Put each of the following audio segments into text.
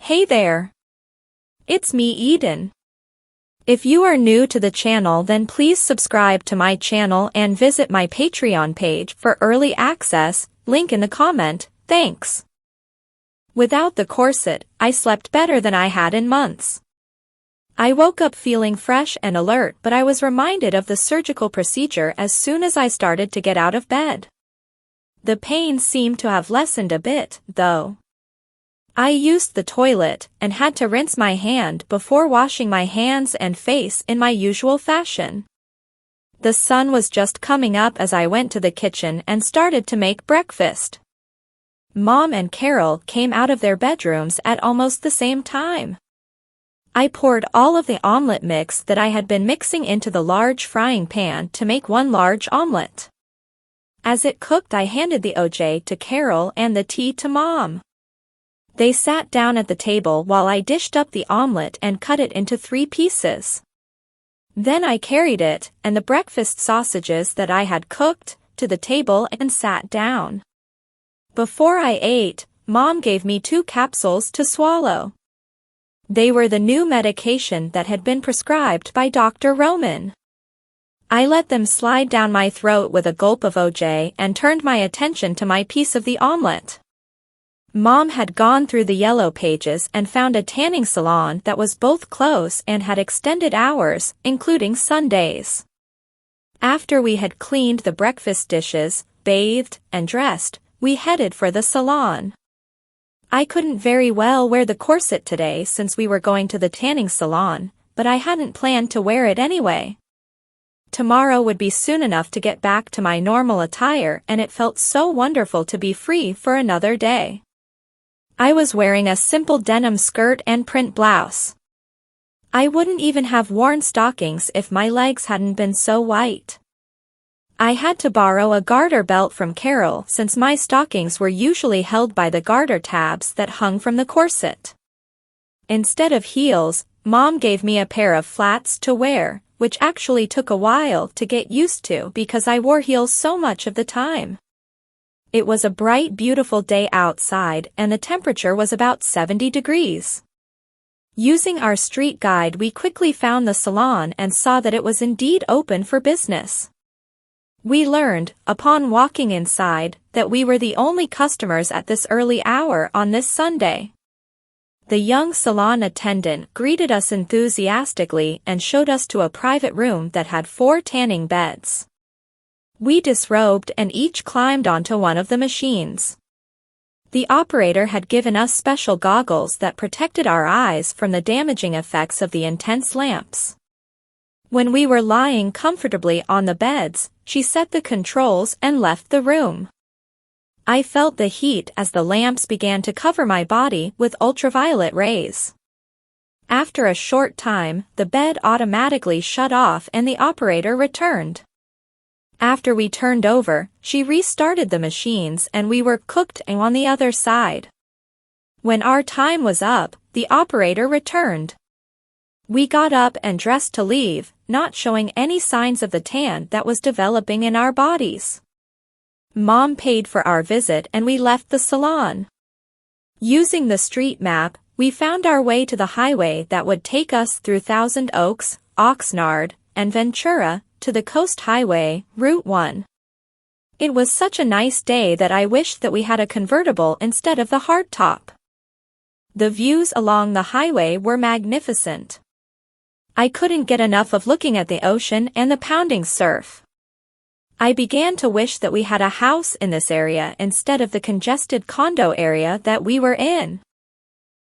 Hey there. It's me, Eden. If you are new to the channel, then please subscribe to my channel and visit my Patreon page for early access, link in the comment, thanks. Without the corset, I slept better than I had in months. I woke up feeling fresh and alert, but I was reminded of the surgical procedure as soon as I started to get out of bed. The pain seemed to have lessened a bit, though. I used the toilet and had to rinse my hand before washing my hands and face in my usual fashion. The sun was just coming up as I went to the kitchen and started to make breakfast. Mom and Carol came out of their bedrooms at almost the same time. I poured all of the omelet mix that I had been mixing into the large frying pan to make one large omelet. As it cooked, I handed the OJ to Carol and the tea to Mom. They sat down at the table while I dished up the omelet and cut it into 3 pieces. Then I carried it and the breakfast sausages that I had cooked to the table and sat down. Before I ate, Mom gave me 2 capsules to swallow. They were the new medication that had been prescribed by Dr. Roman. I let them slide down my throat with a gulp of OJ and turned my attention to my piece of the omelet. Mom had gone through the yellow pages and found a tanning salon that was both close and had extended hours, including Sundays. After we had cleaned the breakfast dishes, bathed, and dressed, we headed for the salon. I couldn't very well wear the corset today since we were going to the tanning salon, but I hadn't planned to wear it anyway. Tomorrow would be soon enough to get back to my normal attire, and it felt so wonderful to be free for another day. I was wearing a simple denim skirt and print blouse. I wouldn't even have worn stockings if my legs hadn't been so white. I had to borrow a garter belt from Carol since my stockings were usually held by the garter tabs that hung from the corset. Instead of heels, Mom gave me a pair of flats to wear, which actually took a while to get used to because I wore heels so much of the time. It was a bright, beautiful day outside and the temperature was about 70 degrees. Using our street guide, we quickly found the salon and saw that it was indeed open for business. We learned, upon walking inside, that we were the only customers at this early hour on this Sunday. The young salon attendant greeted us enthusiastically and showed us to a private room that had 4 tanning beds. We disrobed and each climbed onto one of the machines. The operator had given us special goggles that protected our eyes from the damaging effects of the intense lamps. When we were lying comfortably on the beds, she set the controls and left the room. I felt the heat as the lamps began to cover my body with ultraviolet rays. After a short time, the bed automatically shut off and the operator returned. After we turned over, she restarted the machines and we were cooked on the other side. When our time was up, the operator returned. We got up and dressed to leave, not showing any signs of the tan that was developing in our bodies. Mom paid for our visit and we left the salon. Using the street map, we found our way to the highway that would take us through Thousand Oaks, Oxnard, and Ventura, to the Coast Highway, Route 1. It was such a nice day that I wished that we had a convertible instead of the hardtop. The views along the highway were magnificent. I couldn't get enough of looking at the ocean and the pounding surf. I began to wish that we had a house in this area instead of the congested condo area that we were in.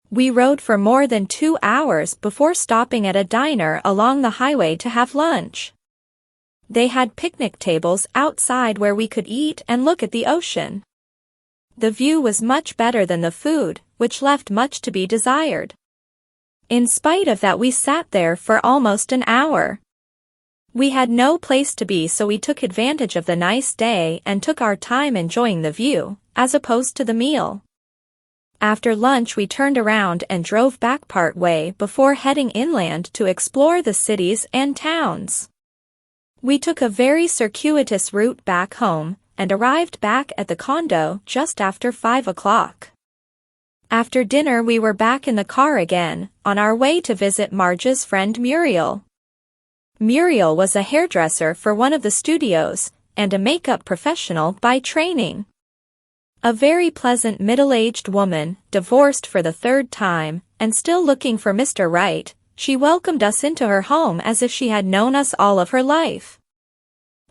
We rode for more than 2 hours before stopping at a diner along the highway to have lunch. They had picnic tables outside where we could eat and look at the ocean. The view was much better than the food, which left much to be desired. In spite of that, we sat there for almost an hour. We had no place to be, so we took advantage of the nice day and took our time enjoying the view, as opposed to the meal. After lunch we turned around and drove back part way before heading inland to explore the cities and towns. We took a very circuitous route back home, and arrived back at the condo just after 5 o'clock. After dinner we were back in the car again, on our way to visit Marge's friend Muriel. Muriel was a hairdresser for one of the studios, and a makeup professional by training. A very pleasant middle-aged woman, divorced for the third time, and still looking for Mr. Right, she welcomed us into her home as if she had known us all of her life.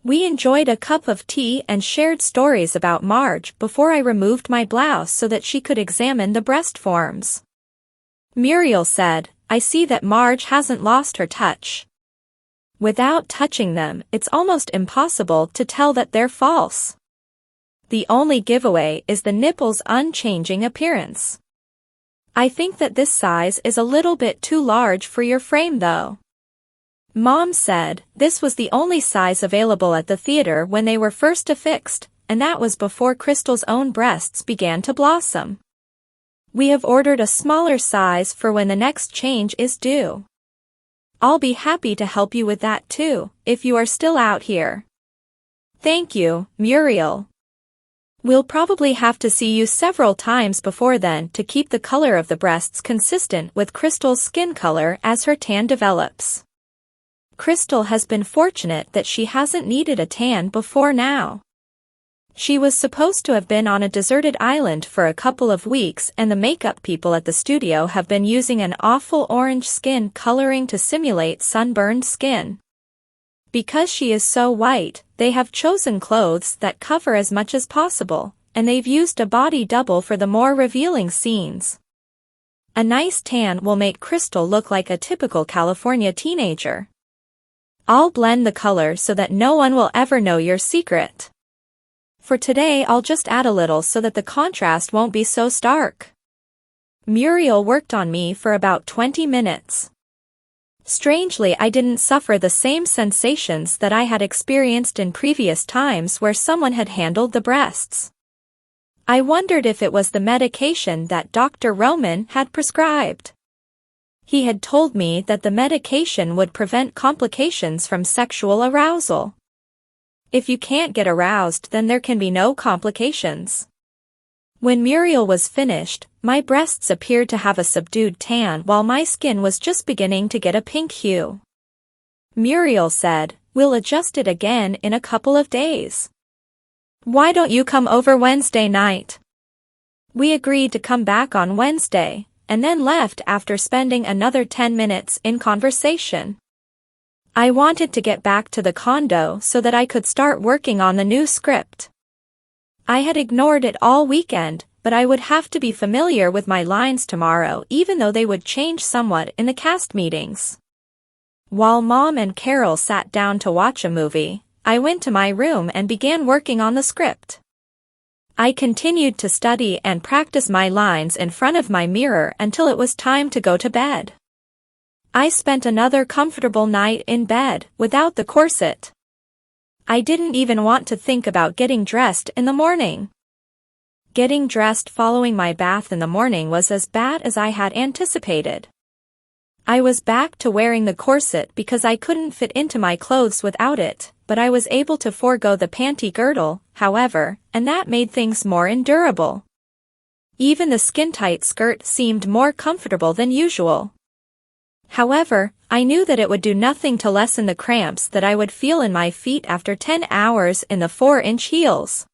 We enjoyed a cup of tea and shared stories about Marge before I removed my blouse so that she could examine the breast forms. Muriel said, "I see that Marge hasn't lost her touch. Without touching them, it's almost impossible to tell that they're false. The only giveaway is the nipple's unchanging appearance. I think that this size is a little bit too large for your frame though." Mom said this was the only size available at the theater when they were first affixed, and that was before Crystal's own breasts began to blossom. We have ordered a smaller size for when the next change is due. I'll be happy to help you with that too, if you are still out here. Thank you, Muriel. We'll probably have to see you several times before then to keep the color of the breasts consistent with Crystal's skin color as her tan develops. Crystal has been fortunate that she hasn't needed a tan before now. She was supposed to have been on a deserted island for a couple of weeks, and the makeup people at the studio have been using an awful orange skin coloring to simulate sunburned skin. Because she is so white, they have chosen clothes that cover as much as possible, and they've used a body double for the more revealing scenes. A nice tan will make Crystal look like a typical California teenager. I'll blend the color so that no one will ever know your secret. For today I'll just add a little so that the contrast won't be so stark. Muriel worked on me for about 20 minutes. Strangely, I didn't suffer the same sensations that I had experienced in previous times where someone had handled the breasts. I wondered if it was the medication that Dr. Roman had prescribed. He had told me that the medication would prevent complications from sexual arousal. If you can't get aroused, then there can be no complications. When Muriel was finished, my breasts appeared to have a subdued tan while my skin was just beginning to get a pink hue. Muriel said, "We'll adjust it again in a couple of days. Why don't you come over Wednesday night?" We agreed to come back on Wednesday, and then left after spending another 10 minutes in conversation. I wanted to get back to the condo so that I could start working on the new script. I had ignored it all weekend, but I would have to be familiar with my lines tomorrow even though they would change somewhat in the cast meetings. While Mom and Carol sat down to watch a movie, I went to my room and began working on the script. I continued to study and practice my lines in front of my mirror until it was time to go to bed. I spent another comfortable night in bed, without the corset. I didn't even want to think about getting dressed in the morning. Getting dressed following my bath in the morning was as bad as I had anticipated. I was back to wearing the corset because I couldn't fit into my clothes without it, but I was able to forego the panty girdle, however, and that made things more endurable. Even the skin-tight skirt seemed more comfortable than usual. However, I knew that it would do nothing to lessen the cramps that I would feel in my feet after 10 hours in the 4-inch heels.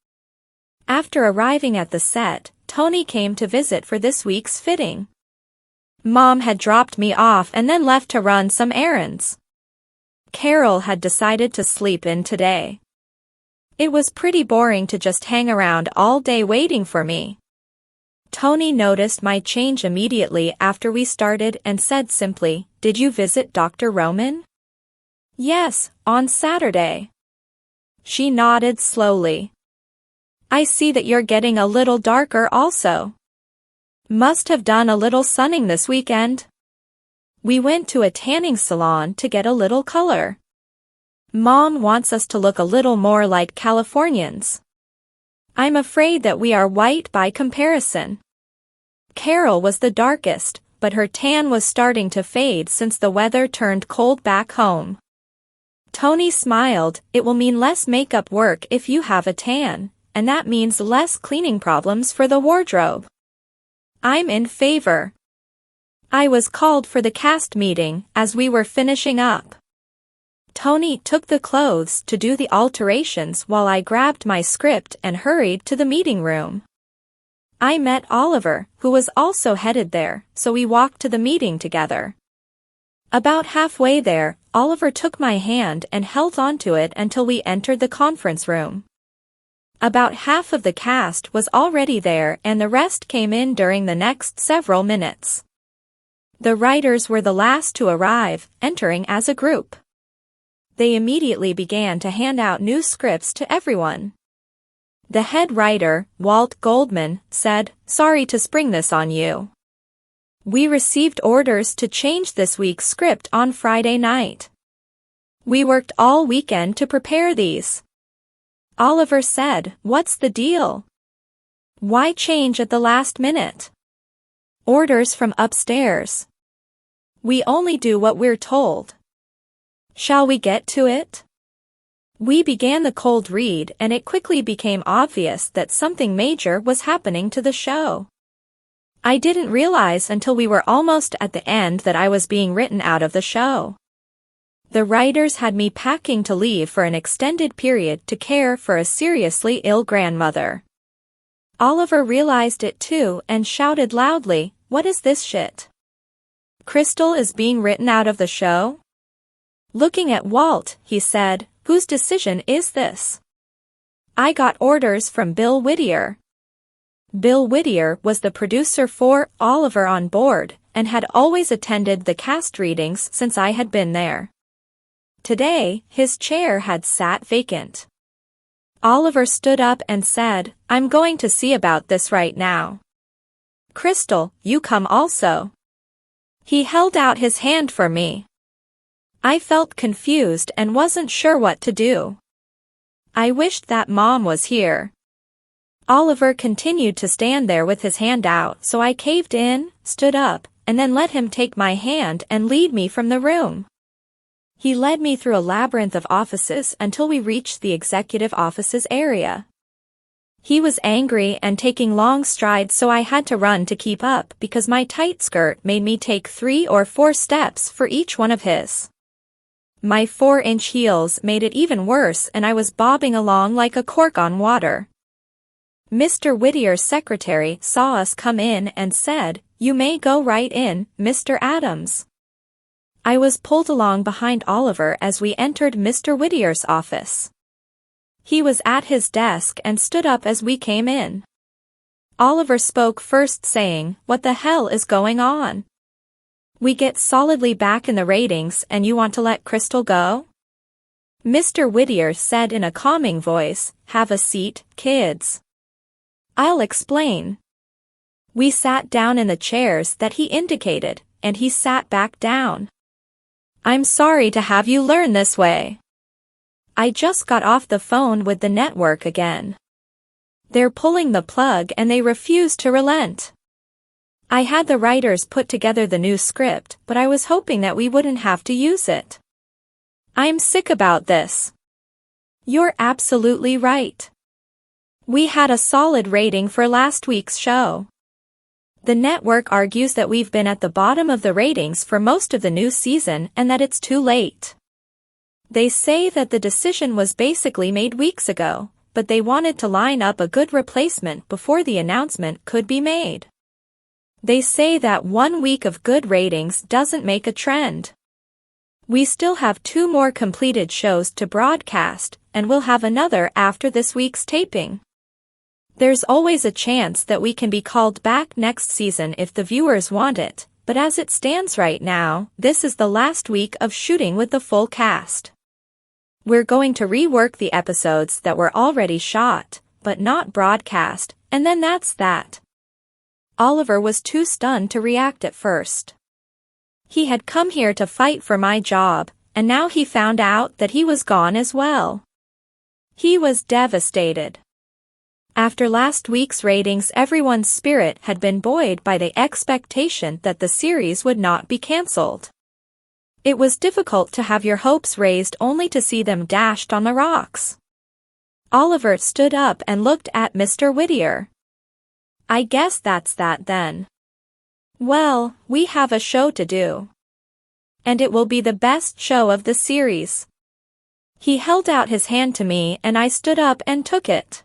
After arriving at the set, Tony came to visit for this week's fitting. Mom had dropped me off and then left to run some errands. Carol had decided to sleep in today. It was pretty boring to just hang around all day waiting for me. Tony noticed my change immediately after we started and said simply, "Did you visit Dr. Roman?" "Yes, on Saturday." She nodded slowly. "I see that you're getting a little darker also. Must have done a little sunning this weekend." We went to a tanning salon to get a little color. Mom wants us to look a little more like Californians. I'm afraid that we are white by comparison. Carol was the darkest, but her tan was starting to fade since the weather turned cold back home. Tony smiled. "It will mean less makeup work if you have a tan, and that means less cleaning problems for the wardrobe." I'm in favor. I was called for the cast meeting as we were finishing up. Tony took the clothes to do the alterations while I grabbed my script and hurried to the meeting room. I met Oliver, who was also headed there, so we walked to the meeting together. About halfway there, Oliver took my hand and held onto it until we entered the conference room. About half of the cast was already there and the rest came in during the next several minutes. The writers were the last to arrive, entering as a group. They immediately began to hand out new scripts to everyone. The head writer, Walt Goldman, said, "Sorry to spring this on you. We received orders to change this week's script on Friday night. We worked all weekend to prepare these." Oliver said, "What's the deal? Why change at the last minute? Orders from upstairs. We only do what we're told. Shall we get to it?" We began the cold read and it quickly became obvious that something major was happening to the show. I didn't realize until we were almost at the end that I was being written out of the show. The writers had me packing to leave for an extended period to care for a seriously ill grandmother. Oliver realized it too and shouted loudly, "What is this shit? Crystal is being written out of the show?" Looking at Walt, he said, "Whose decision is this?" "I got orders from Bill Whittier." Bill Whittier was the producer for Oliver on Board and had always attended the cast readings since I had been there. Today, his chair had sat vacant. Oliver stood up and said, "I'm going to see about this right now. Crystal, you come also." He held out his hand for me. I felt confused and wasn't sure what to do. I wished that Mom was here. Oliver continued to stand there with his hand out, so I caved in, stood up, and then let him take my hand and lead me from the room. He led me through a labyrinth of offices until we reached the executive offices area. He was angry and taking long strides, so I had to run to keep up because my tight skirt made me take 3 or 4 steps for each one of his. My 4-inch heels made it even worse and I was bobbing along like a cork on water. Mr. Whittier's secretary saw us come in and said, "You may go right in, Mr. Adams." I was pulled along behind Oliver as we entered Mr. Whittier's office. He was at his desk and stood up as we came in. Oliver spoke first, saying, "What the hell is going on? We get solidly back in the ratings and you want to let Crystal go?" Mr. Whittier said in a calming voice, "Have a seat, kids. I'll explain." We sat down in the chairs that he indicated, and he sat back down. "I'm sorry to have you learn this way. I just got off the phone with the network again. They're pulling the plug and they refuse to relent. I had the writers put together the new script, but I was hoping that we wouldn't have to use it. I'm sick about this." "You're absolutely right. We had a solid rating for last week's show. The network argues that we've been at the bottom of the ratings for most of the new season and that it's too late. They say that the decision was basically made weeks ago, but they wanted to line up a good replacement before the announcement could be made. They say that 1 week of good ratings doesn't make a trend. We still have 2 more completed shows to broadcast, and we'll have another after this week's taping. There's always a chance that we can be called back next season if the viewers want it, but as it stands right now, this is the last week of shooting with the full cast. We're going to rework the episodes that were already shot, but not broadcast, and then that's that." Oliver was too stunned to react at first. He had come here to fight for my job, and now he found out that he was gone as well. He was devastated. After last week's ratings, everyone's spirit had been buoyed by the expectation that the series would not be cancelled. It was difficult to have your hopes raised only to see them dashed on the rocks. Oliver stood up and looked at Mr. Whittier. I guess that's that then. Well, we have a show to do. And it will be the best show of the series. He held out his hand to me and I stood up and took it.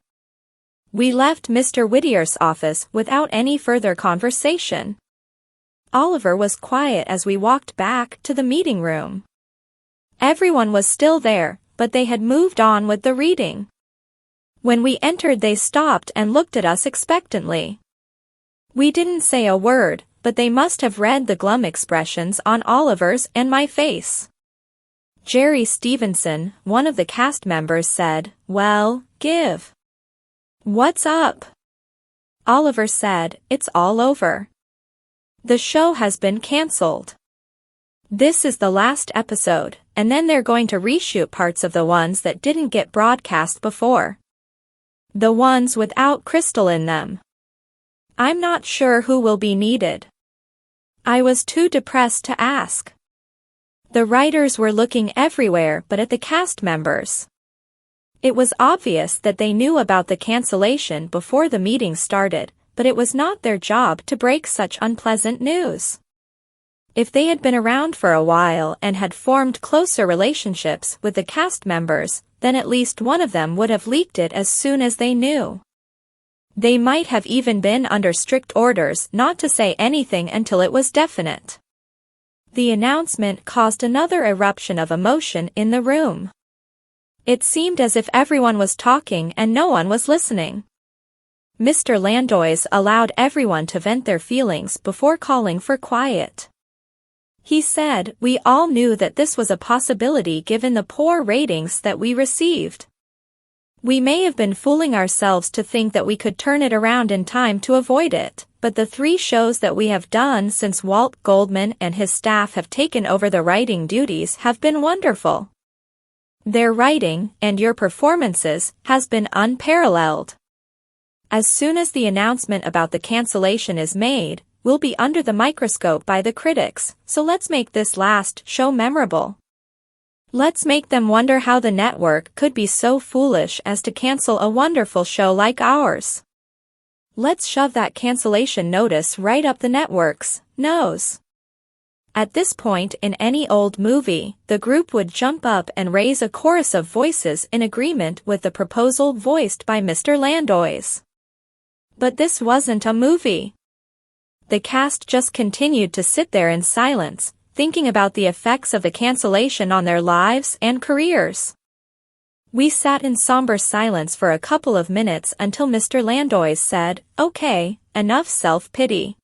We left Mr. Whittier's office without any further conversation. Oliver was quiet as we walked back to the meeting room. Everyone was still there, but they had moved on with the reading. When we entered, they stopped and looked at us expectantly. We didn't say a word, but they must have read the glum expressions on Oliver's and my face. Jerry Stevenson, one of the cast members, said, "Well, give." "What's up?" Oliver said, "It's all over. The show has been cancelled. This is the last episode, and then they're going to reshoot parts of the ones that didn't get broadcast before. The ones without Crystal in them. I'm not sure who will be needed." I was too depressed to ask. The writers were looking everywhere but at the cast members. It was obvious that they knew about the cancellation before the meeting started, but it was not their job to break such unpleasant news. If they had been around for a while and had formed closer relationships with the cast members, then at least one of them would have leaked it as soon as they knew. They might have even been under strict orders not to say anything until it was definite. The announcement caused another eruption of emotion in the room. It seemed as if everyone was talking and no one was listening. Mr. Landois allowed everyone to vent their feelings before calling for quiet. He said, "We all knew that this was a possibility given the poor ratings that we received. We may have been fooling ourselves to think that we could turn it around in time to avoid it, but the 3 shows that we have done since Walt Goldman and his staff have taken over the writing duties have been wonderful. Their writing, and your performances, has been unparalleled. As soon as the announcement about the cancellation is made, we'll be under the microscope by the critics, so let's make this last show memorable. Let's make them wonder how the network could be so foolish as to cancel a wonderful show like ours. Let's shove that cancellation notice right up the network's nose." At this point in any old movie, the group would jump up and raise a chorus of voices in agreement with the proposal voiced by Mr. Landois. But this wasn't a movie. The cast just continued to sit there in silence, thinking about the effects of the cancellation on their lives and careers. We sat in somber silence for a couple of minutes until Mr. Landois said, "Okay, enough self-pity.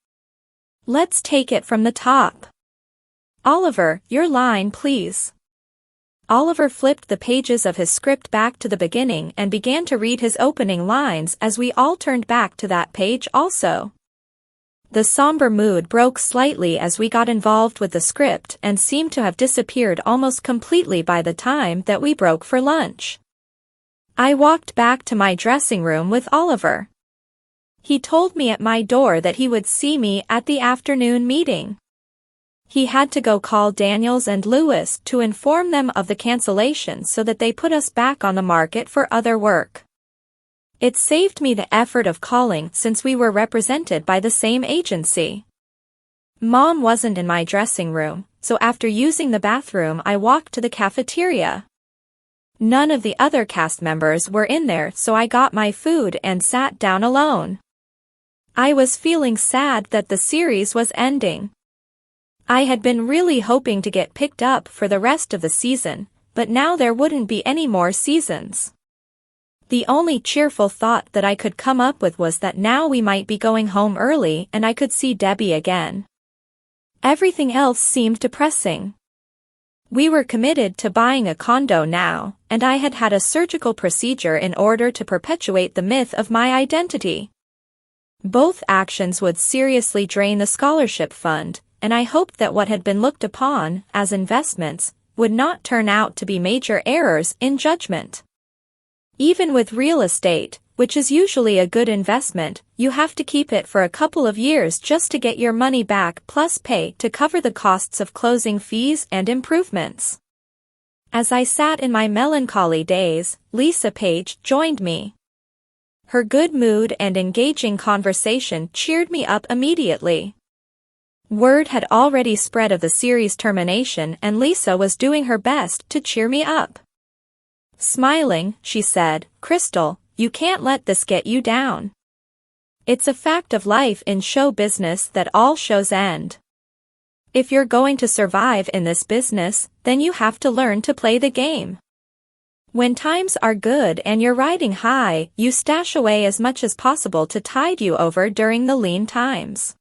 Let's take it from the top. Oliver, your line please." Oliver flipped the pages of his script back to the beginning and began to read his opening lines as we all turned back to that page also. The somber mood broke slightly as we got involved with the script and seemed to have disappeared almost completely by the time that we broke for lunch. I walked back to my dressing room with Oliver. He told me at my door that he would see me at the afternoon meeting. He had to go call Daniels and Lewis to inform them of the cancellation so that they put us back on the market for other work. It saved me the effort of calling since we were represented by the same agency. Mom wasn't in my dressing room, so after using the bathroom I walked to the cafeteria. None of the other cast members were in there, so I got my food and sat down alone. I was feeling sad that the series was ending. I had been really hoping to get picked up for the rest of the season, but now there wouldn't be any more seasons. The only cheerful thought that I could come up with was that now we might be going home early and I could see Debbie again. Everything else seemed depressing. We were committed to buying a condo now, and I had had a surgical procedure in order to perpetuate the myth of my identity. Both actions would seriously drain the scholarship fund, and I hoped that what had been looked upon as investments would not turn out to be major errors in judgment. Even with real estate, which is usually a good investment, you have to keep it for a couple of years just to get your money back plus pay to cover the costs of closing fees and improvements. As I sat in my melancholy daze, Lisa Page joined me. Her good mood and engaging conversation cheered me up immediately. Word had already spread of the series termination, and Lisa was doing her best to cheer me up. Smiling, she said, "Crystal, you can't let this get you down. It's a fact of life in show business that all shows end. If you're going to survive in this business, then you have to learn to play the game. When times are good and you're riding high, you stash away as much as possible to tide you over during the lean times.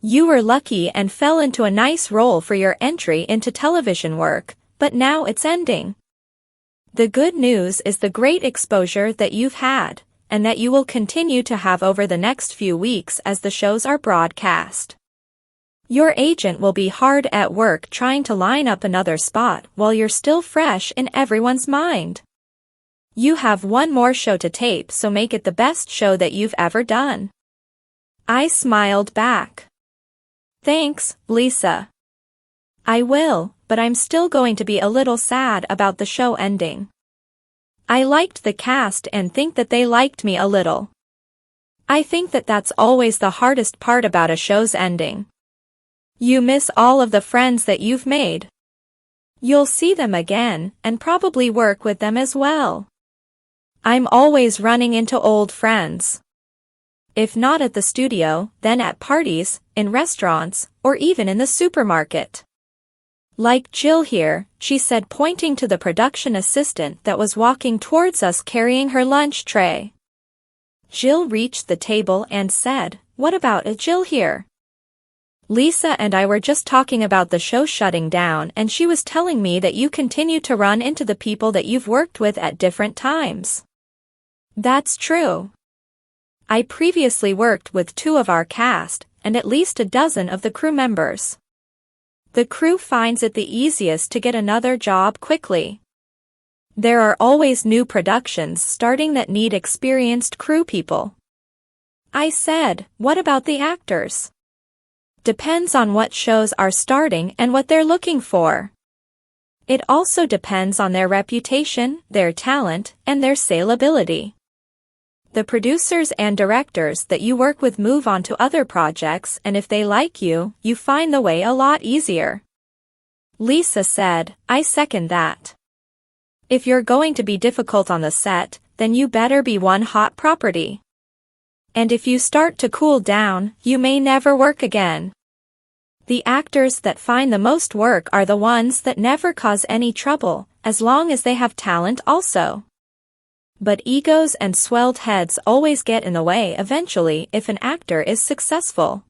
You were lucky and fell into a nice role for your entry into television work, but now it's ending. The good news is the great exposure that you've had, and that you will continue to have over the next few weeks as the shows are broadcast. Your agent will be hard at work trying to line up another spot while you're still fresh in everyone's mind. You have one more show to tape, so make it the best show that you've ever done." I smiled back. "Thanks, Lisa. I will, but I'm still going to be a little sad about the show ending. I liked the cast and think that they liked me a little. I think that that's always the hardest part about a show's ending. You miss all of the friends that you've made. You'll see them again, and probably work with them as well. I'm always running into old friends. If not at the studio, then at parties, in restaurants, or even in the supermarket. Like Jill here," she said, pointing to the production assistant that was walking towards us carrying her lunch tray. Jill reached the table and said, "What about Jill here? Lisa and I were just talking about the show shutting down, and she was telling me that you continue to run into the people that you've worked with at different times." "That's true. I previously worked with 2 of our cast, and at least a dozen of the crew members. The crew finds it the easiest to get another job quickly. There are always new productions starting that need experienced crew people." I said, "What about the actors?" "Depends on what shows are starting and what they're looking for. It also depends on their reputation, their talent, and their saleability. The producers and directors that you work with move on to other projects, and if they like you, you find the way a lot easier." Lisa said, "I second that. If you're going to be difficult on the set, then you better be one hot property. And if you start to cool down, you may never work again. The actors that find the most work are the ones that never cause any trouble, as long as they have talent also. But egos and swelled heads always get in the way eventually if an actor is successful.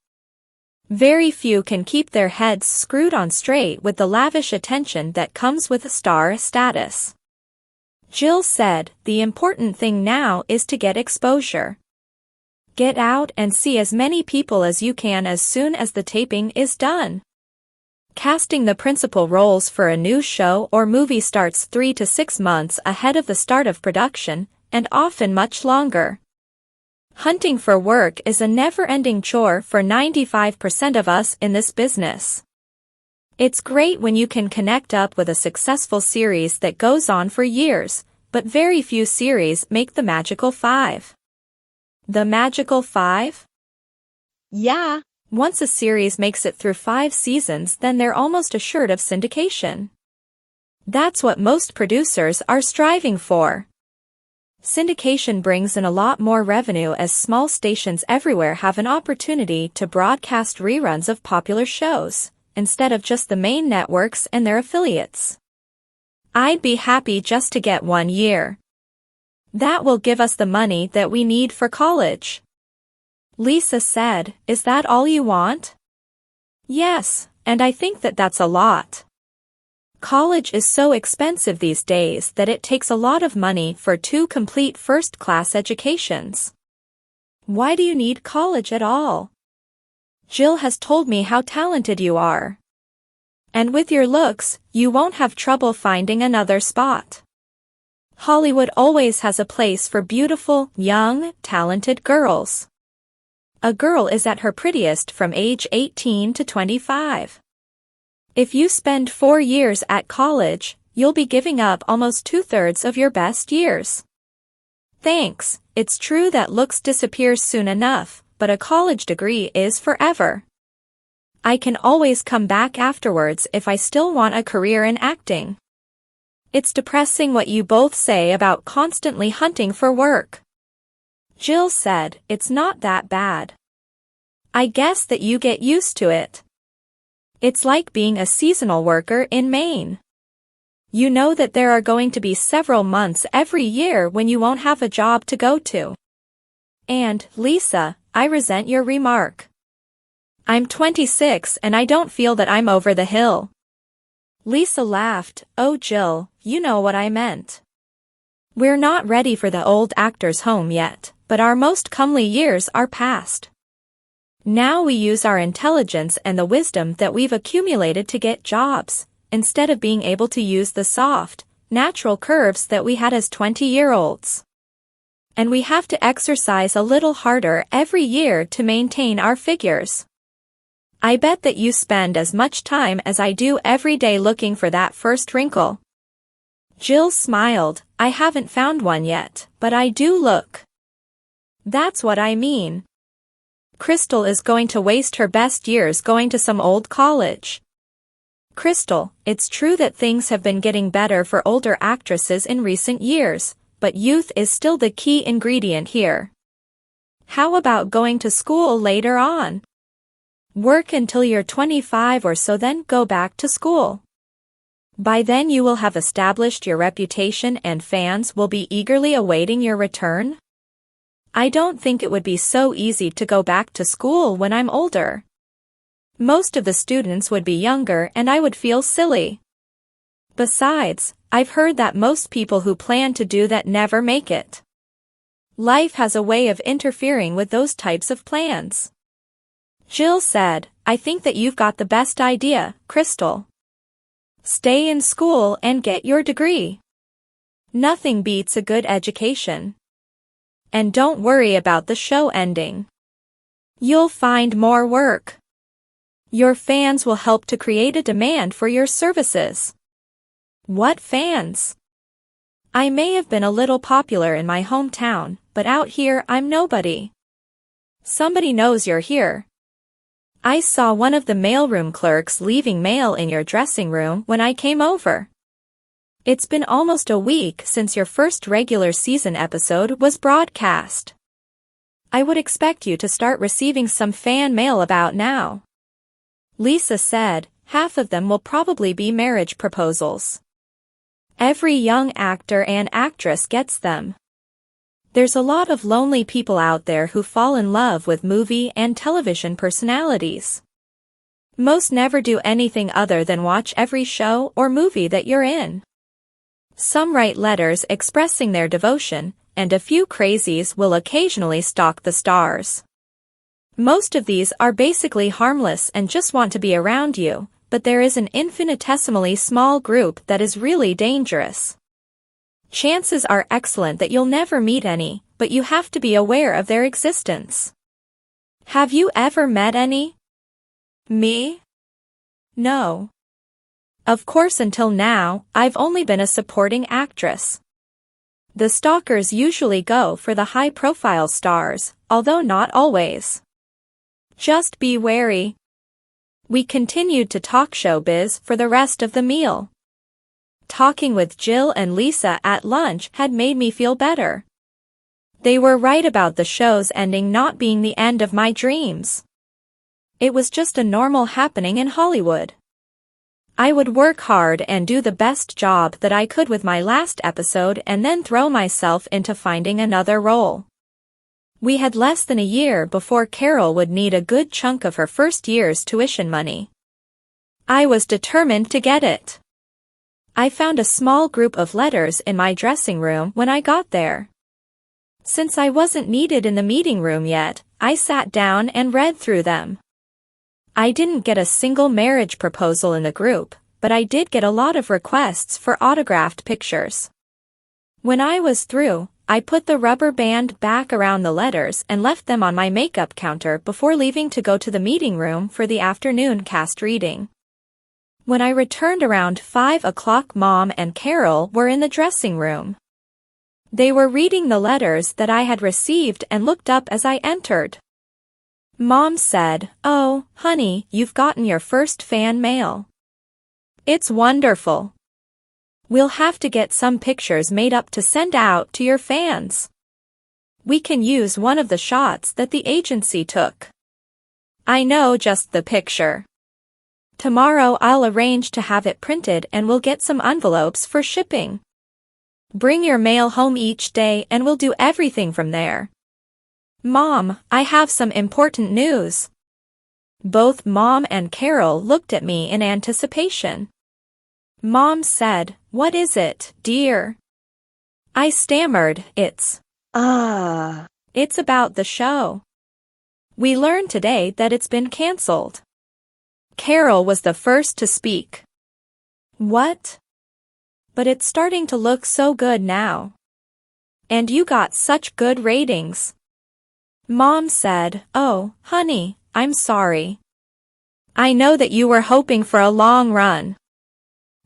Very few can keep their heads screwed on straight with the lavish attention that comes with star status." Jill said, "The important thing now is to get exposure. Get out and see as many people as you can as soon as the taping is done. Casting the principal roles for a new show or movie starts 3 to 6 months ahead of the start of production, and often much longer. Hunting for work is a never-ending chore for 95% of us in this business. It's great when you can connect up with a successful series that goes on for years, but very few series make the magical 5. The magical 5? Yeah, once a series makes it through 5 seasons, then they're almost assured of syndication. That's what most producers are striving for. Syndication brings in a lot more revenue as small stations everywhere have an opportunity to broadcast reruns of popular shows, instead of just the main networks and their affiliates. I'd be happy just to get 1 year. That will give us the money that we need for college." Lisa said, "Is that all you want?" "Yes, and I think that that's a lot. College is so expensive these days that it takes a lot of money for 2 complete first-class educations. Why do you need college at all? Jill has told me how talented you are. And with your looks, you won't have trouble finding another spot. Hollywood always has a place for beautiful, young, talented girls. A girl is at her prettiest from age 18 to 25. If you spend 4 years at college, you'll be giving up almost 2/3 of your best years. Thanks, it's true that looks disappear soon enough, but a college degree is forever. I can always come back afterwards if I still want a career in acting. It's depressing what you both say about constantly hunting for work. Jill said, it's not that bad. I guess that you get used to it. It's like being a seasonal worker in Maine. You know that there are going to be several months every year when you won't have a job to go to. And, Lisa, I resent your remark. I'm 26 and I don't feel that I'm over the hill. Lisa laughed. Oh Jill, you know what I meant. We're not ready for the old actor's home yet, but our most comely years are past. Now we use our intelligence and the wisdom that we've accumulated to get jobs, instead of being able to use the soft, natural curves that we had as 20-year-olds. And we have to exercise a little harder every year to maintain our figures. I bet that you spend as much time as I do every day looking for that first wrinkle. Jill smiled. I haven't found one yet, but I do look. That's what I mean. Crystal is going to waste her best years going to some old college. Crystal, it's true that things have been getting better for older actresses in recent years, but youth is still the key ingredient here. How about going to school later on? Work until you're 25 or so, then go back to school. By then you will have established your reputation and fans will be eagerly awaiting your return. I don't think it would be so easy to go back to school when I'm older. Most of the students would be younger and I would feel silly. Besides, I've heard that most people who plan to do that never make it. Life has a way of interfering with those types of plans. Jill said, I think that you've got the best idea, Crystal. Stay in school and get your degree. Nothing beats a good education. And don't worry about the show ending. You'll find more work. Your fans will help to create a demand for your services. What fans? I may have been a little popular in my hometown, but out here I'm nobody. Somebody knows you're here. I saw one of the mailroom clerks leaving mail in your dressing room when I came over. It's been almost a week since your first regular season episode was broadcast. I would expect you to start receiving some fan mail about now. Lisa said, half of them will probably be marriage proposals. Every young actor and actress gets them. There's a lot of lonely people out there who fall in love with movie and television personalities. Most never do anything other than watch every show or movie that you're in. Some write letters expressing their devotion, and a few crazies will occasionally stalk the stars. Most of these are basically harmless and just want to be around you, but there is an infinitesimally small group that is really dangerous. Chances are excellent that you'll never meet any, but you have to be aware of their existence. Have you ever met any? Me? No. Of course, until now, I've only been a supporting actress. The stalkers usually go for the high-profile stars, although not always. Just be wary. We continued to talk showbiz for the rest of the meal. Talking with Jill and Lisa at lunch had made me feel better. They were right about the show's ending not being the end of my dreams. It was just a normal happening in Hollywood. I would work hard and do the best job that I could with my last episode and then throw myself into finding another role. We had less than a year before Carol would need a good chunk of her first year's tuition money. I was determined to get it. I found a small group of letters in my dressing room when I got there. Since I wasn't needed in the meeting room yet, I sat down and read through them. I didn't get a single marriage proposal in the group, but I did get a lot of requests for autographed pictures. When I was through, I put the rubber band back around the letters and left them on my makeup counter before leaving to go to the meeting room for the afternoon cast reading. When I returned around 5 o'clock, Mom and Carol were in the dressing room. They were reading the letters that I had received and looked up as I entered. Mom said, "Oh, honey, you've gotten your first fan mail. It's wonderful. We'll have to get some pictures made up to send out to your fans. We can use one of the shots that the agency took." I know just the picture. Tomorrow I'll arrange to have it printed and we'll get some envelopes for shipping. Bring your mail home each day and we'll do everything from there. Mom, I have some important news. Both Mom and Carol looked at me in anticipation. Mom said, "What is it, dear?" I stammered, It's about the show. We learned today that it's been cancelled." Carol was the first to speak. "What? But it's starting to look so good now. And you got such good ratings." Mom said, "Oh, honey, I'm sorry. I know that you were hoping for a long run.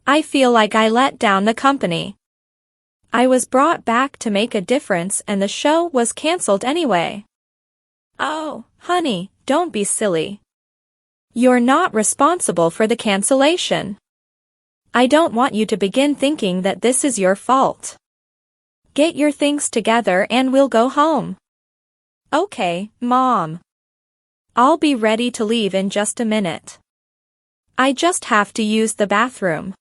I feel like I let down the company. I was brought back to make a difference and the show was cancelled anyway." "Oh, honey, don't be silly. You're not responsible for the cancellation. I don't want you to begin thinking that this is your fault. Get your things together and we'll go home." "Okay, Mom. I'll be ready to leave in just a minute. I just have to use the bathroom."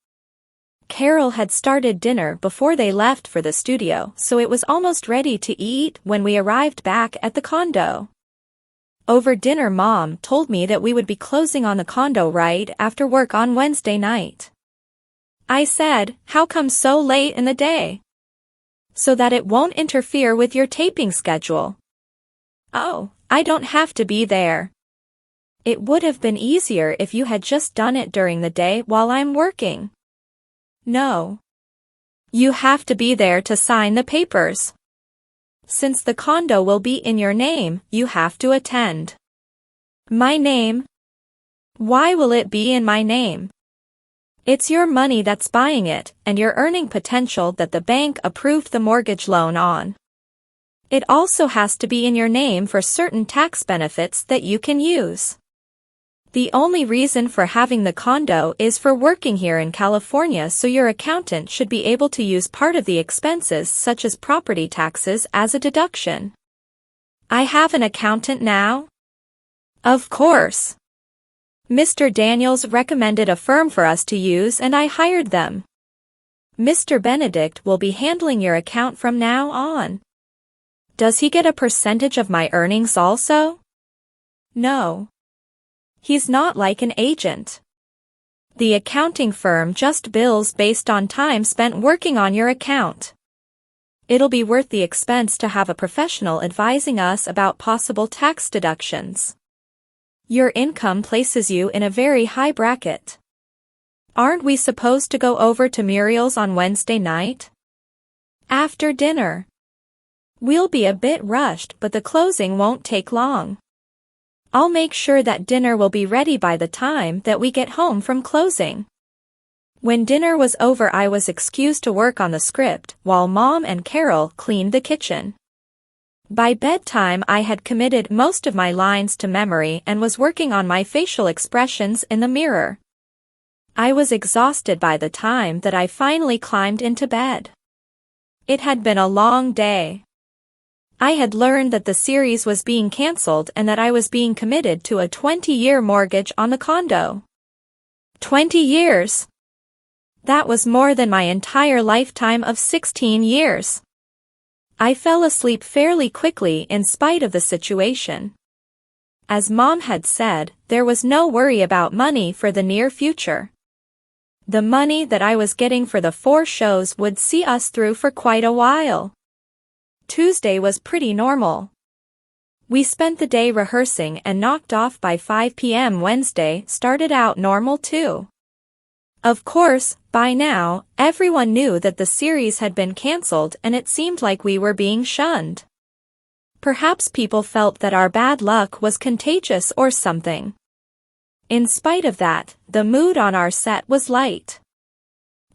Carol had started dinner before they left for the studio, so it was almost ready to eat when we arrived back at the condo. Over dinner Mom told me that we would be closing on the condo right after work on Wednesday night. I said, "How come so late in the day?" "So that it won't interfere with your taping schedule." "Oh, I don't have to be there. It would have been easier if you had just done it during the day while I'm working." "No. You have to be there to sign the papers. Since the condo will be in your name, you have to attend." "My name? Why will it be in my name? It's your money that's buying it, and your earning potential that the bank approved the mortgage loan on. It also has to be in your name for certain tax benefits that you can use. The only reason for having the condo is for working here in California, so your accountant should be able to use part of the expenses such as property taxes as a deduction." "I have an accountant now?" "Of course. Mr. Daniels recommended a firm for us to use and I hired them. Mr. Benedict will be handling your account from now on." "Does he get a percentage of my earnings also?" "No. He's not like an agent. The accounting firm just bills based on time spent working on your account. It'll be worth the expense to have a professional advising us about possible tax deductions. Your income places you in a very high bracket. Aren't we supposed to go over to Muriel's on Wednesday night?" "After dinner. We'll be a bit rushed, but the closing won't take long. I'll make sure that dinner will be ready by the time that we get home from closing." When dinner was over, I was excused to work on the script while Mom and Carol cleaned the kitchen. By bedtime I had committed most of my lines to memory and was working on my facial expressions in the mirror. I was exhausted by the time that I finally climbed into bed. It had been a long day. I had learned that the series was being cancelled and that I was being committed to a 20-year mortgage on the condo. 20 years! That was more than my entire lifetime of 16 years. I fell asleep fairly quickly in spite of the situation. As Mom had said, there was no worry about money for the near future. The money that I was getting for the 4 shows would see us through for quite a while. Tuesday was pretty normal. We spent the day rehearsing and knocked off by 5 p.m. Wednesday started out normal too. Of course, by now, everyone knew that the series had been cancelled and it seemed like we were being shunned. Perhaps people felt that our bad luck was contagious or something. In spite of that, the mood on our set was light.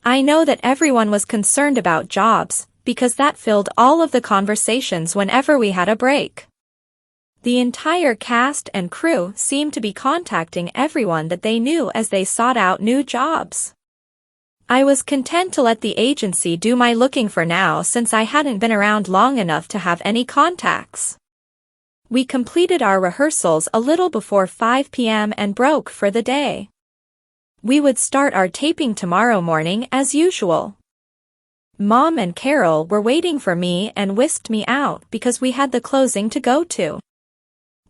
I know that everyone was concerned about jobs, because that filled all of the conversations whenever we had a break. The entire cast and crew seemed to be contacting everyone that they knew as they sought out new jobs. I was content to let the agency do my looking for now since I hadn't been around long enough to have any contacts. We completed our rehearsals a little before 5 p.m. and broke for the day. We would start our taping tomorrow morning as usual. Mom and Carol were waiting for me and whisked me out because we had the closing to go to.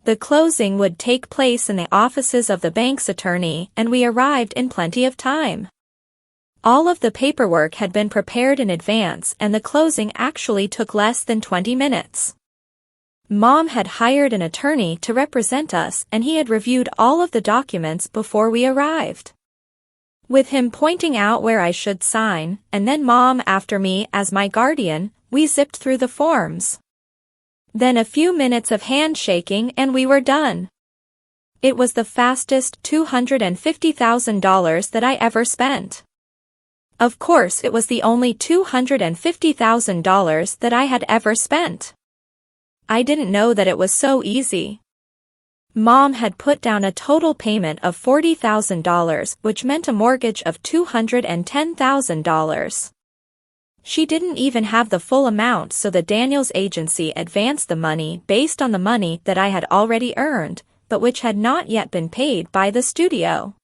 The closing would take place in the offices of the bank's attorney, and we arrived in plenty of time. All of the paperwork had been prepared in advance and the closing actually took less than 20 minutes. Mom had hired an attorney to represent us and he had reviewed all of the documents before we arrived. With him pointing out where I should sign, and then Mom after me as my guardian, we zipped through the forms. Then a few minutes of handshaking and we were done. It was the fastest $250,000 that I ever spent. Of course, it was the only $250,000 that I had ever spent. I didn't know that it was so easy. Mom had put down a total payment of $40,000, which meant a mortgage of $210,000. She didn't even have the full amount, so the Daniels agency advanced the money based on the money that I had already earned, but which had not yet been paid by the studio.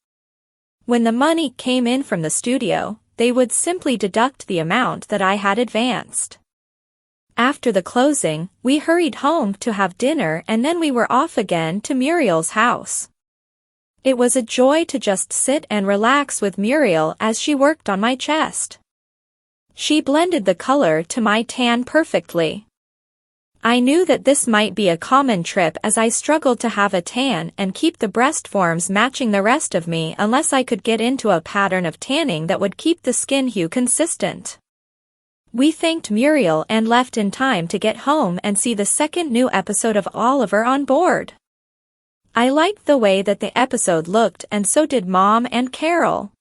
When the money came in from the studio, they would simply deduct the amount that I had advanced. After the closing, we hurried home to have dinner and then we were off again to Muriel's house. It was a joy to just sit and relax with Muriel as she worked on my chest. She blended the color to my tan perfectly. I knew that this might be a common trip as I struggled to have a tan and keep the breast forms matching the rest of me unless I could get into a pattern of tanning that would keep the skin hue consistent. We thanked Muriel and left in time to get home and see the second new episode of Oliver on Board. I liked the way that the episode looked and so did Mom and Carol.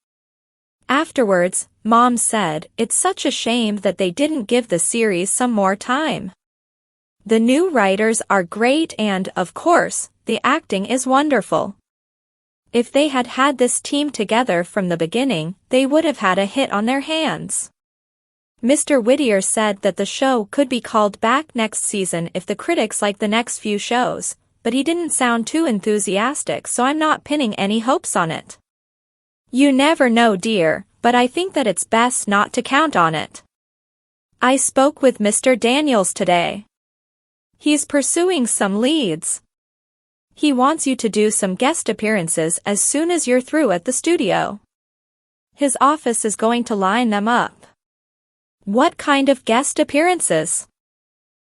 Afterwards, Mom said, "It's such a shame that they didn't give the series some more time. The new writers are great and, of course, the acting is wonderful. If they had had this team together from the beginning, they would have had a hit on their hands." Mr. Whittier said that the show could be called back next season if the critics like the next few shows, but he didn't sound too enthusiastic, so I'm not pinning any hopes on it. You never know, dear, but I think that it's best not to count on it. I spoke with Mr. Daniels today. He's pursuing some leads. He wants you to do some guest appearances as soon as you're through at the studio. His office is going to line them up. What kind of guest appearances?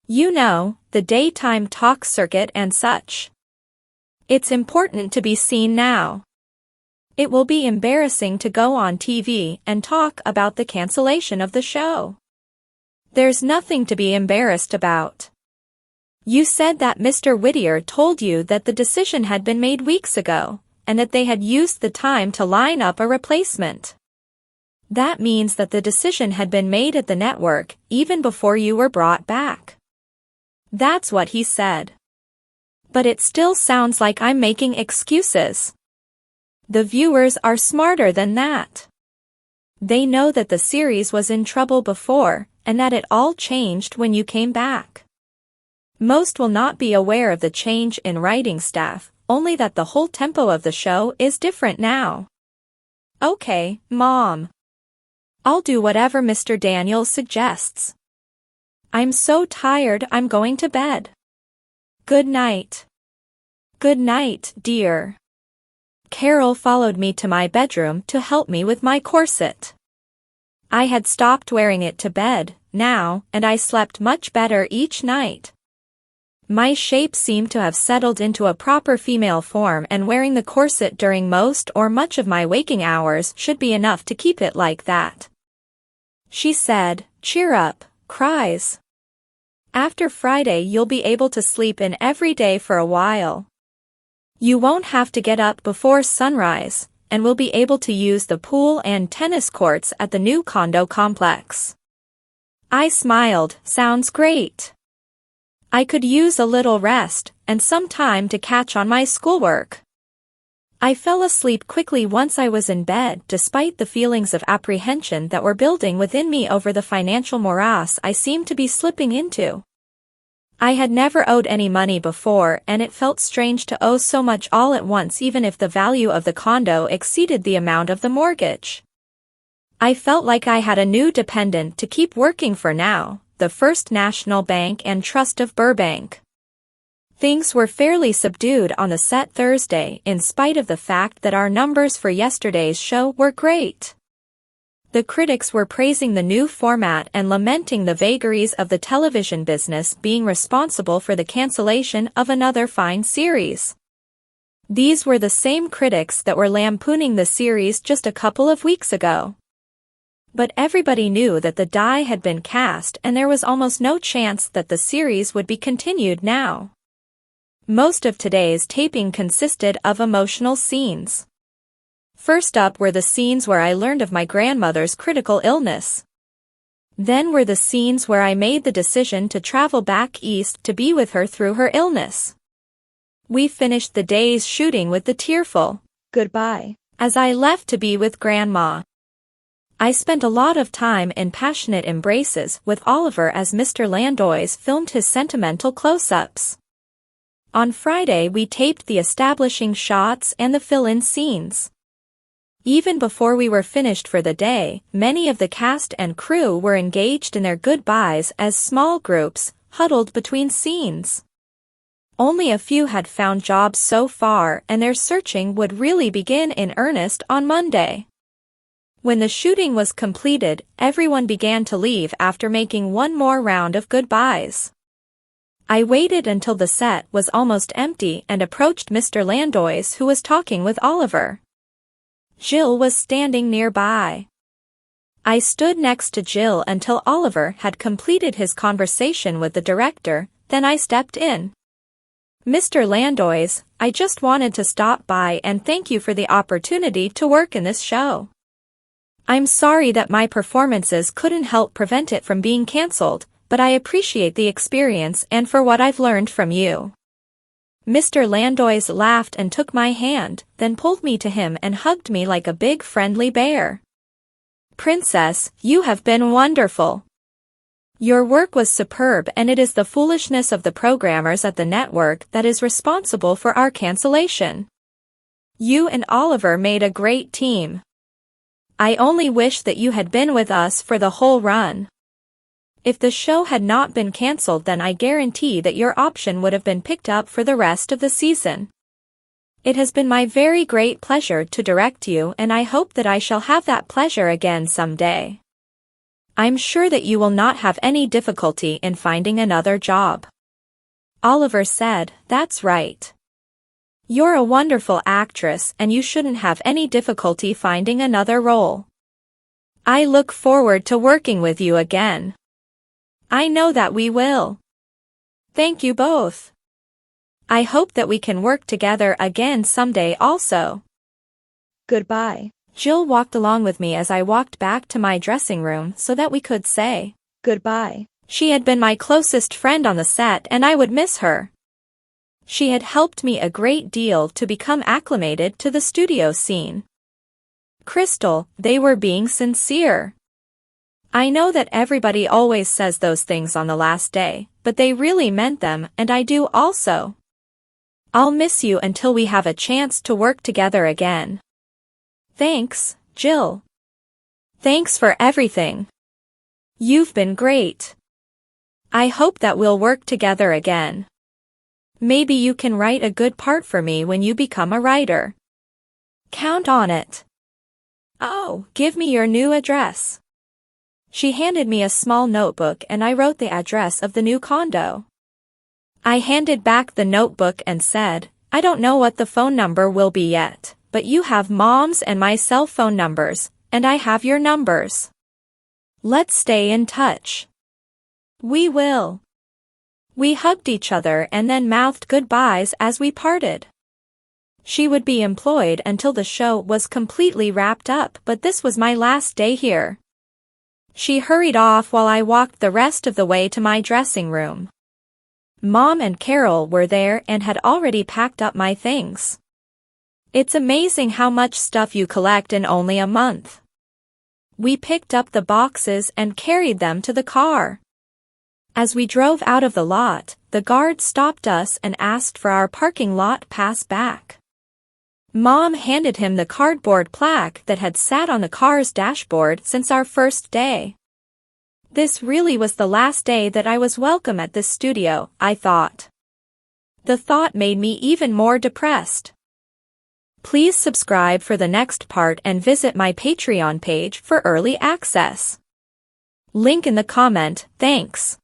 You know, the daytime talk circuit and such. It's important to be seen now. It will be embarrassing to go on TV and talk about the cancellation of the show. There's nothing to be embarrassed about. You said that Mr. Whittier told you that the decision had been made weeks ago, and that they had used the time to line up a replacement. That means that the decision had been made at the network even before you were brought back. That's what he said. But it still sounds like I'm making excuses. The viewers are smarter than that. They know that the series was in trouble before, and that it all changed when you came back. Most will not be aware of the change in writing staff, only that the whole tempo of the show is different now. Okay, Mom. I'll do whatever Mr. Daniels suggests. I'm so tired I'm going to bed. Good night. Good night, dear. Carol followed me to my bedroom to help me with my corset. I had stopped wearing it to bed now, and I slept much better each night. My shape seemed to have settled into a proper female form, and wearing the corset during most or much of my waking hours should be enough to keep it like that. She said, "Cheer up, Cries. After Friday you'll be able to sleep in every day for a while. You won't have to get up before sunrise, and will be able to use the pool and tennis courts at the new condo complex. I smiled. Sounds great. I could use a little rest, and some time to catch on my schoolwork. I fell asleep quickly once I was in bed, despite the feelings of apprehension that were building within me over the financial morass I seemed to be slipping into. I had never owed any money before, and it felt strange to owe so much all at once, even if the value of the condo exceeded the amount of the mortgage. I felt like I had a new dependent to keep working for now, the First National Bank and Trust of Burbank. Things were fairly subdued on the set Thursday, in spite of the fact that our numbers for yesterday's show were great. The critics were praising the new format and lamenting the vagaries of the television business being responsible for the cancellation of another fine series. These were the same critics that were lampooning the series just a couple of weeks ago. But everybody knew that the die had been cast and there was almost no chance that the series would be continued now. Most of today's taping consisted of emotional scenes. First up were the scenes where I learned of my grandmother's critical illness. Then were the scenes where I made the decision to travel back east to be with her through her illness. We finished the day's shooting with the tearful goodbye as I left to be with Grandma. I spent a lot of time in passionate embraces with Oliver as Mr. Landoys filmed his sentimental close-ups. On Friday we taped the establishing shots and the fill-in scenes. Even before we were finished for the day, many of the cast and crew were engaged in their goodbyes as small groups huddled between scenes. Only a few had found jobs so far, and their searching would really begin in earnest on Monday. When the shooting was completed, everyone began to leave after making one more round of goodbyes. I waited until the set was almost empty and approached Mr. Landoys, who was talking with Oliver. Jill was standing nearby. I stood next to Jill until Oliver had completed his conversation with the director, then I stepped in. Mr. Landoys, I just wanted to stop by and thank you for the opportunity to work in this show. I'm sorry that my performances couldn't help prevent it from being cancelled, but I appreciate the experience and for what I've learned from you. Mr. Landoys laughed and took my hand, then pulled me to him and hugged me like a big friendly bear. Princess, you have been wonderful. Your work was superb, and it is the foolishness of the programmers at the network that is responsible for our cancellation. You and Oliver made a great team. I only wish that you had been with us for the whole run. If the show had not been cancelled, then I guarantee that your option would have been picked up for the rest of the season. It has been my very great pleasure to direct you, and I hope that I shall have that pleasure again someday. I'm sure that you will not have any difficulty in finding another job. Oliver said, That's right. You're a wonderful actress and you shouldn't have any difficulty finding another role. I look forward to working with you again. I know that we will. Thank you both. I hope that we can work together again someday also. Goodbye. Jill walked along with me as I walked back to my dressing room so that we could say goodbye. She had been my closest friend on the set and I would miss her. She had helped me a great deal to become acclimated to the studio scene. Crystal, they were being sincere. I know that everybody always says those things on the last day, but they really meant them, and I do also. I'll miss you until we have a chance to work together again. Thanks, Jill. Thanks for everything. You've been great. I hope that we'll work together again. Maybe you can write a good part for me when you become a writer. Count on it. Oh, give me your new address. She handed me a small notebook and I wrote the address of the new condo. I handed back the notebook and said, I don't know what the phone number will be yet, but you have Mom's and my cell phone numbers, and I have your numbers. Let's stay in touch. We will. We hugged each other and then mouthed goodbyes as we parted. She would be employed until the show was completely wrapped up, but this was my last day here. She hurried off while I walked the rest of the way to my dressing room. Mom and Carol were there and had already packed up my things. It's amazing how much stuff you collect in only a month. We picked up the boxes and carried them to the car. As we drove out of the lot, the guard stopped us and asked for our parking lot pass back. Mom handed him the cardboard plaque that had sat on the car's dashboard since our first day. This really was the last day that I was welcome at this studio, I thought. The thought made me even more depressed. Please subscribe for the next part and visit my Patreon page for early access. Link in the comment, thanks.